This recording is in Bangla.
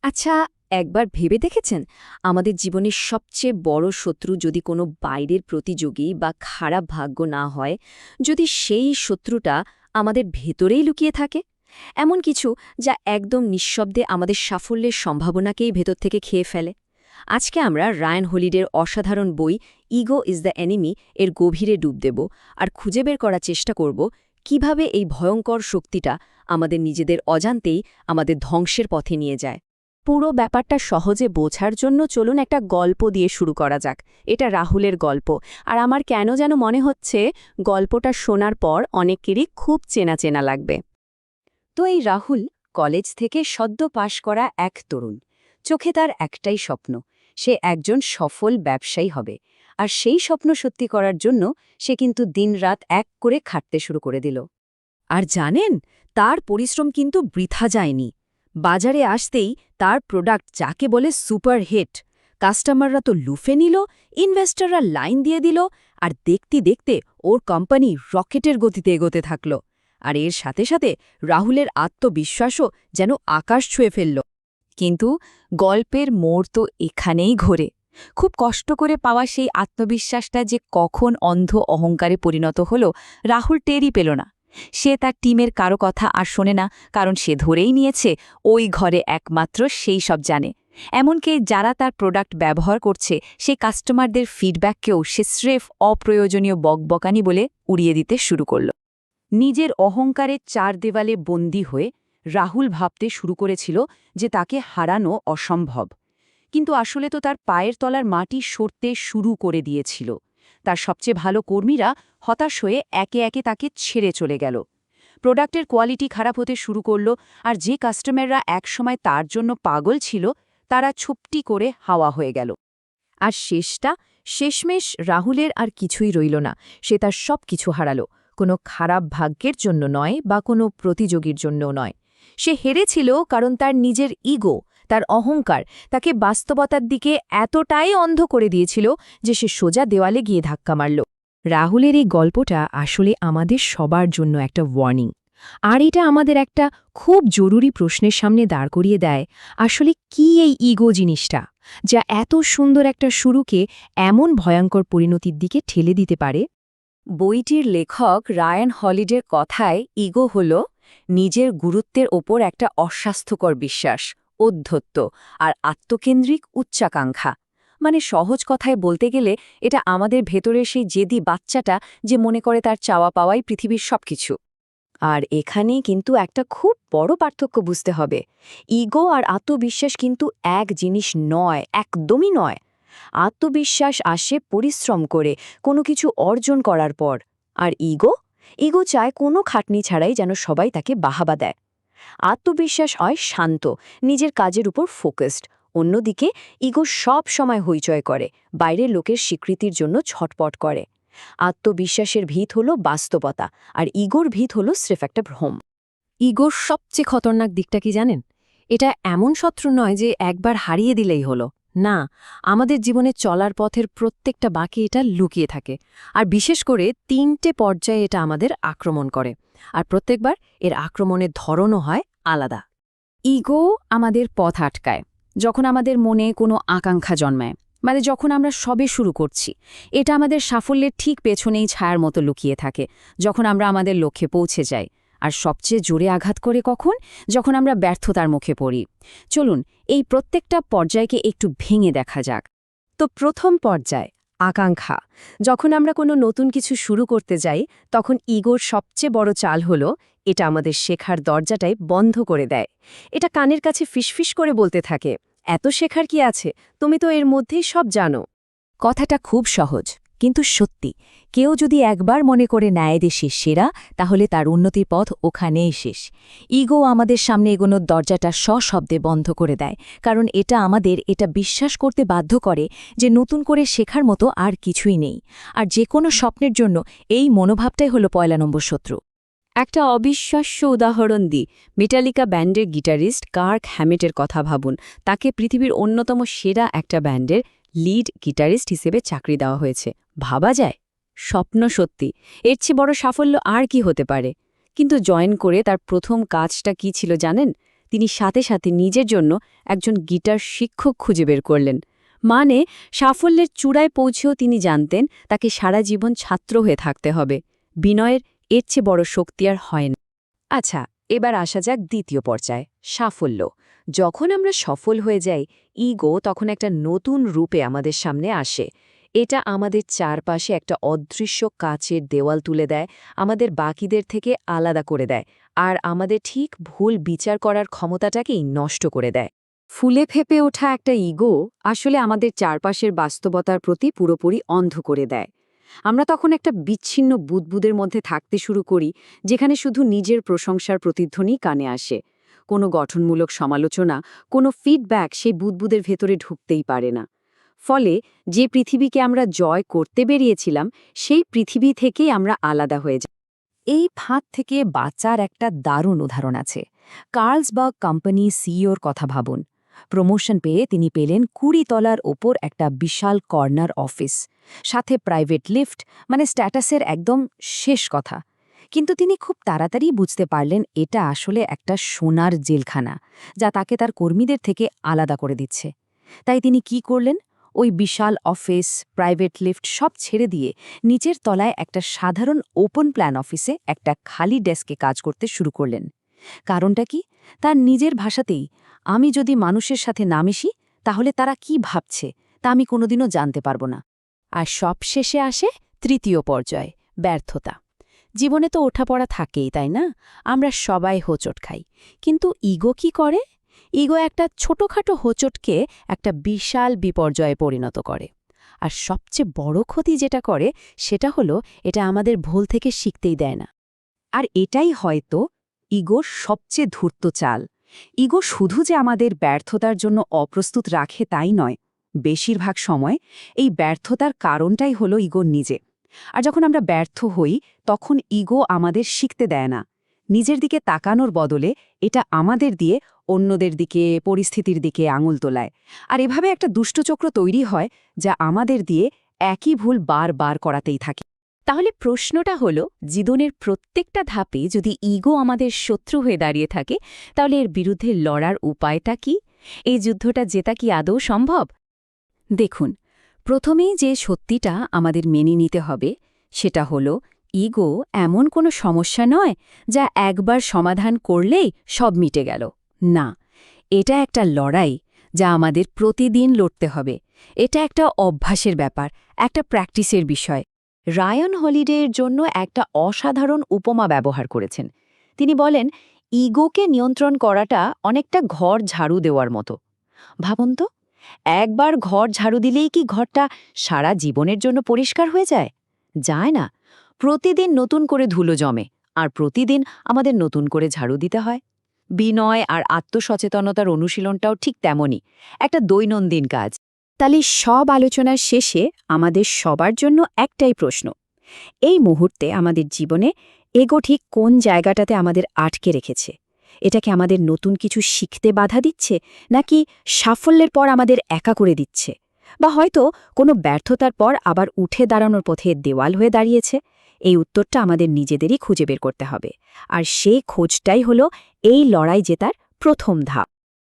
আচ্ছা, একবার ভেবে দেখেছেন আমাদের জীবনের সবচেয়ে বড় শত্রু যদি কোনো বাইরের প্রতিযোগী বা খারাপ ভাগ্য না হয়, যদি সেই শত্রুটা আমাদের ভেতরেই লুকিয়ে থাকে, এমন কিছু যা একদম নিঃশব্দে আমাদের সাফল্যের সম্ভাবনাকেই ভেতর থেকে খেয়ে ফেলে। আজকে আমরা রায়ান হলিডের অসাধারণ বই ইগো ইজ দ্য এনিমি এর গভীরে ডুব দেব আর খুঁজে বের করার চেষ্টা করব কিভাবে এই ভয়ঙ্কর শক্তিটা আমাদের নিজেদের অজান্তেই আমাদের ধ্বংসের পথে নিয়ে যায়। পুরো ব্যাপারটা সহজে বোঝার জন্য চলুন একটা গল্প দিয়ে শুরু করা যাক। এটা রাহুলের গল্প, আর আমার কেন যেন মনে হচ্ছে গল্পটা শোনার পর অনেকেরই খুব চেনা চেনা লাগবে। তো এই রাহুল কলেজ থেকে সদ্য পাশ করা এক তরুণ। চোখে তার একটাই স্বপ্ন, সে একজন সফল ব্যবসায়ী হবে। আর সেই স্বপ্ন সত্যি করার জন্য সে কিন্তু দিনরাত এক করে খাটতে শুরু করে দিল। আর জানেন, তার পরিশ্রম কিন্তু বৃথা যায়নি। বাজারে আসতেই তার প্রোডাক্ট যাকে বলে সুপার হিট, কাস্টমাররা তো লুফে নিল, ইনভেস্টররা লাইন দিয়ে দিল, আর দেখতে দেখতে ওর কোম্পানি রকেটের গতিতে এগোতে থাকল। আর এর সাথে সাথে রাহুলের আত্মবিশ্বাসও যেন আকাশ ছুঁয়ে ফেলল। কিন্তু গল্পের মোড় তো এখানেই ঘোরে। খুব কষ্ট করে পাওয়া সেই আত্মবিশ্বাসটা যে কখন অন্ধ অহংকারে পরিণত হলো, রাহুল টেরই পেল না। সে তার টিমের কারো কথা আর শোনে না, কারণ সে ধরেই নিয়েছে ওই ঘরে একমাত্র সেই সব জানে। এমনকি যারা তার প্রোডাক্ট ব্যবহার করছে সেই কাস্টমারদের ফিডব্যাককেও সে স্রেফ অপ্রয়োজনীয় বকবকানি বলে উড়িয়ে দিতে শুরু করল। নিজের অহংকারের চার দেওয়ালে বন্দী হয়ে রাহুল ভাবতে শুরু করেছিল যে তাকে হারানো অসম্ভব। কিন্তু আসলে তো তার পায়ের তলার মাটি সরতে শুরু করে দিয়েছিল। তার সবচেয়ে ভালো কর্মীরা হতাশ হয়ে একে একে তাকে ছেড়ে চলে গেল। প্রোডাক্টের কোয়ালিটি খারাপ হতে শুরু করল, আর যে কাস্টমাররা একসময় তার জন্য পাগল ছিল তারা ছুপটি করে হাওয়া হয়ে গেল। আর শেষমেশ রাহুলের আর কিছুই রইল না। সে তার সব কিছু হারালো, কোনো খারাপ ভাগ্যের জন্য নয় বা কোনো প্রতিযোগীর জন্যও নয়। সে হেরেছিল কারণ তার নিজের ইগো, তার অহংকার তাকে বাস্তবতার দিকে এতটাই অন্ধ করে দিয়েছিল যে সে সোজা দেওয়ালে গিয়ে ধাক্কা মারল। রাহুলের এই গল্পটা আসলে আমাদের সবার জন্য একটা ওয়ার্নিং। আর এটা আমাদের একটা খুব জরুরি প্রশ্নের সামনে দাঁড় করিয়ে দেয়, আসলে কি এই ইগো জিনিসটা, যা এত সুন্দর একটা শুরুকে এমন ভয়ঙ্কর পরিণতির দিকে ঠেলে দিতে পারে। বইটির লেখক রায়ান হলিডের কথায় ইগো হল নিজের গুরুত্বের ওপর একটা অস্বাস্থ্যকর বিশ্বাস, অধ্যত্ব আর আত্মকেন্দ্রিক উচ্চাকাঙ্ক্ষা। মানে সহজ কথায় বলতে গেলে এটা আমাদের ভেতরের সেই জেদি বাচ্চাটা যে মনে করে তার চাওয়া পাওয়াই পৃথিবীর সবকিছু। আর এখানেই কিন্তু একটা খুব বড় পার্থক্য বুঝতে হবে। ইগো আর আত্মবিশ্বাস কিন্তু এক জিনিস নয়, একদমই নয়। আত্মবিশ্বাস আসে পরিশ্রম করে, কোনো কিছু অর্জন করার পর। আর ইগো ইগো চায় কোনো খাটনি ছাড়াই যেন সবাই তাকে বাহাবা দেয়। আত্মবিশ্বাস হয় শান্ত, নিজের কাজের উপর ফোকাসড। অন্যদিকে ইগো সব সময় হইচয় করে, বাইরের লোকের স্বীকৃতির জন্য ছটপট করে। আত্মবিশ্বাসের ভিত হল বাস্তবতা, আর ইগোর ভিত হল স্রেফ একটা ভ্রম। ইগোর সবচেয়ে খতরনাক দিকটা কি জানেন? এটা এমন শত্রু নয় যে একবার হারিয়ে দিলেই হলো। না, আমাদের জীবনে চলার পথের প্রত্যেকটা বাঁকে এটা লুকিয়ে থাকে। আর বিশেষ করে 3টে পর্যায়ে এটা আমাদের আক্রমণ করে। আর প্রত্যেকবার এর আক্রমণের ধরনও হয় আলাদা। ইগো আমাদের পথ আটকায় যখন আমাদের মনে কোনো আকাঙ্ক্ষা জন্মায়, মানে যখন আমরা সবে শুরু করছি। এটা আমাদের সাফল্যের ঠিক পেছনেই ছায়ার মতো লুকিয়ে থাকে যখন আমরা আমাদের লক্ষ্যে পৌঁছে যাই। আর সবচেয়ে জোরে আঘাত করে কখন? যখন আমরা ব্যর্থতার মুখে পড়ি। চলুন এই প্রত্যেকটা পর্যায়কে একটু ভেঙে দেখা যাক। তো প্রথম পর্যায়, আকাঙ্ক্ষা। যখন আমরা কোনো নতুন কিছু শুরু করতে যাই, তখন ইগোর সবচেয়ে বড় চাল হলো এটা আমাদের শেখার দরজাটাই বন্ধ করে দেয়। এটা কানের কাছে ফিসফিস করে বলতে থাকে, এত শেখার কি আছে, তুমি তো এর মধ্যেই সব জানো। কথাটা খুব সহজ, কিন্তু সত্যি। কেউ যদি একবার মনে করে নেয় দেশে সেরা, তাহলে তার উন্নতির পথ ওখানেই শেষ। ইগো আমাদের সামনে এগোনোর দরজাটা সশব্দে বন্ধ করে দেয়, কারণ এটা বিশ্বাস করতে বাধ্য করে যে নতুন করে শেখার মতো আর কিছুই নেই। আর যে কোনো স্বপ্নের জন্য এই মনোভাবটাই হলো পয়লা নম্বর শত্রু। একটা অবিশ্বাস্য উদাহরণ দিই, মেটালিকা ব্যান্ডের গিটারিস্ট কার্ক হ্যামেটের কথা ভাবুন। তাকে পৃথিবীর অন্যতম সেরা একটা ব্যান্ডের লিড গিটারিস্ট হিসেবে চাকরি দেওয়া হয়েছে। ভাবা যায়? স্বপ্ন সত্যি, এর চেয়ে বড় সাফল্য আর কি হতে পারে? কিন্তু জয়েন করে তার প্রথম কাজটা কি ছিল জানেন? তিনি সাথে সাথে নিজের জন্য একজন গিটার শিক্ষক খুঁজে বের করলেন। মানে সাফল্যের চূড়ায় পৌঁছেও তিনি জানতেন তাকে সারা জীবন ছাত্র হয়ে থাকতে হবে। বিনয়ের এর চেয়ে বড় শক্তি আর হয় না। আচ্ছা, এবার আসা যাক দ্বিতীয় পর্যায়ে, সাফল্য। যখন আমরা সফল হয়ে যাই, ইগো তখন একটা নতুন রূপে আমাদের সামনে আসে। এটা আমাদের চারপাশে একটা অদৃশ্য কাচের দেওয়াল তুলে দেয়, আমাদের বাকিদের থেকে আলাদা করে দেয়, আর আমাদের ঠিক ভুল বিচার করার ক্ষমতাটাকেই নষ্ট করে দেয়। ফুলে ফেপে ওঠা একটা ইগো আসলে আমাদের চারপাশের বাস্তবতার প্রতি পুরোপুরি অন্ধ করে দেয়। আমরা তখন একটা বিচ্ছিন্ন বুদবুদের মধ্যে থাকতে শুরু করি, যেখানে শুধু নিজের প্রশংসার প্রতিধ্বনি কানে আসে। কোনো গঠনমূলক সমালোচনা, কোনো ফিডব্যাক সেই বুদবুদের ভেতরে ঢুকতেই পারে না। ফলে যে পৃথিবীকে আমরা জয় করতে বেরিয়েছিলাম, সেই পৃথিবী থেকেই আমরা আলাদা হয়ে যাই। এই ফাঁদ থেকে বাঁচার একটা দারুণ উদাহরণ আছে। কার্লসবার্গ কোম্পানি সিইওর কথা ভাবুন। প্রমোশন পেয়ে তিনি পেলেন ২০ তলার ওপর একটা বিশাল কর্নার অফিস, সাথে প্রাইভেট লিফট, মানে স্ট্যাটাসের একদম শেষ কথা। কিন্তু তিনি খুব তাড়াতাড়ি বুঝতে পারলেন এটা আসলে একটা সোনার জেলখানা, যা তাকে তার কর্মীদের থেকে আলাদা করে দিচ্ছে। তাই তিনি কি করলেন? ওই বিশাল অফিস, প্রাইভেট লিফট সব ছেড়ে দিয়ে নিচের তলায় একটা সাধারণ ওপেন প্ল্যান অফিসে একটা খালি ডেস্কে কাজ করতে শুরু করলেন। কারণটা কি? তার নিজের ভাষাতেই, আমি যদি মানুষের সাথে না মিশি, তাহলে তারা কি ভাবছে তা আমি কোনোদিনও জানতে পারব না। আর সবশেষে আসে তৃতীয় পর্যায়, ব্যর্থতা। জীবনে তো ওঠাপড়া থাকেই, তাই না? আমরা সবাই হোঁচট খাই। কিন্তু ইগো কি করে? ইগো একটা ছোটখাটো হোঁচটকে একটা বিশাল বিপর্যয়ে পরিণত করে। আর সবচেয়ে বড় ক্ষতি যেটা করে সেটা হলো এটা আমাদের ভুল থেকে শিখতেই দেয় না। আর এটাই হয়তো ইগোর সবচেয়ে ধূর্ত চাল। ইগো শুধু যে আমাদের ব্যর্থতার জন্য অপ্রস্তুত রাখে তাই নয়, বেশিরভাগ সময় এই ব্যর্থতার কারণটাই হলো ইগোর নিজে। আর যখন আমরা ব্যর্থ হই, তখন ইগো আমাদের শিখতে দেয় না। নিজের দিকে তাকানোর বদলে এটা আমাদের দিয়ে অন্যদের দিকে, পরিস্থিতির দিকে আঙুল তোলায়। আর এভাবে একটা দুষ্টচক্র তৈরি হয়, যা আমাদের দিয়ে একই ভুল বারবার করাতেই থাকে। তাহলে প্রশ্নটা হলো, জীবনের প্রত্যেকটা ধাপে যদি ইগো আমাদের শত্রু হয়ে দাঁড়িয়ে থাকে, তাহলে এর বিরুদ্ধে লড়ার উপায়টা কি? এই যুদ্ধটা জেতা কি আদৌ সম্ভব? দেখুন, প্রথমেই যে সত্যিটা আমাদের মেনে নিতে হবে সেটা হলো, ইগো এমন কোনো সমস্যা নয় যা একবার সমাধান করলেই সব মিটে গেল। না, এটা একটা লড়াই যা আমাদের প্রতিদিন লড়তে হবে। এটা একটা অভ্যাসের ব্যাপার, একটা প্র্যাকটিসের বিষয়। রায়ান হলিডের জন্য একটা অসাধারণ উপমা ব্যবহার করেছেন। তিনি বলেন, ইগোকে নিয়ন্ত্রণ করাটা অনেকটা ঘর ঝাড়ু দেওয়ার মতো। ভাবুন তো, একবার ঘর ঝাড়ু দিলেই কি ঘরটা সারা জীবনের জন্য পরিষ্কার হয়ে যায়? যায় না। প্রতিদিন নতুন করে ধুলো জমে, আর প্রতিদিন আমাদের নতুন করে ঝাড়ু দিতে হয়। বিনয় আর আত্মসচেতনতার অনুশীলনটাও ঠিক তেমনই, একটা দৈনন্দিন কাজ। তাহলে সব আলোচনার শেষে আমাদের সবার জন্য একটাই প্রশ্ন। এই মুহূর্তে আমাদের জীবনে এগো ঠিক কোন জায়গাটাতে আমাদের আটকে রেখেছে? এটা কি আমাদের নতুন কিছু শিখতে বাধা দিচ্ছে, নাকি সাফল্যের পর আমাদের একা করে দিচ্ছে? বা হয়তো কোনো ব্যর্থতার পর আবার উঠে দাঁড়ানোর পথে দেওয়াল হয়ে দাঁড়িয়েছে? এই উত্তরটা আমাদের নিজেদেরই খুঁজে বের করতে হবে। আর সেই খোঁজটাই হলো এই লড়াই জেতার প্রথম ধাপ।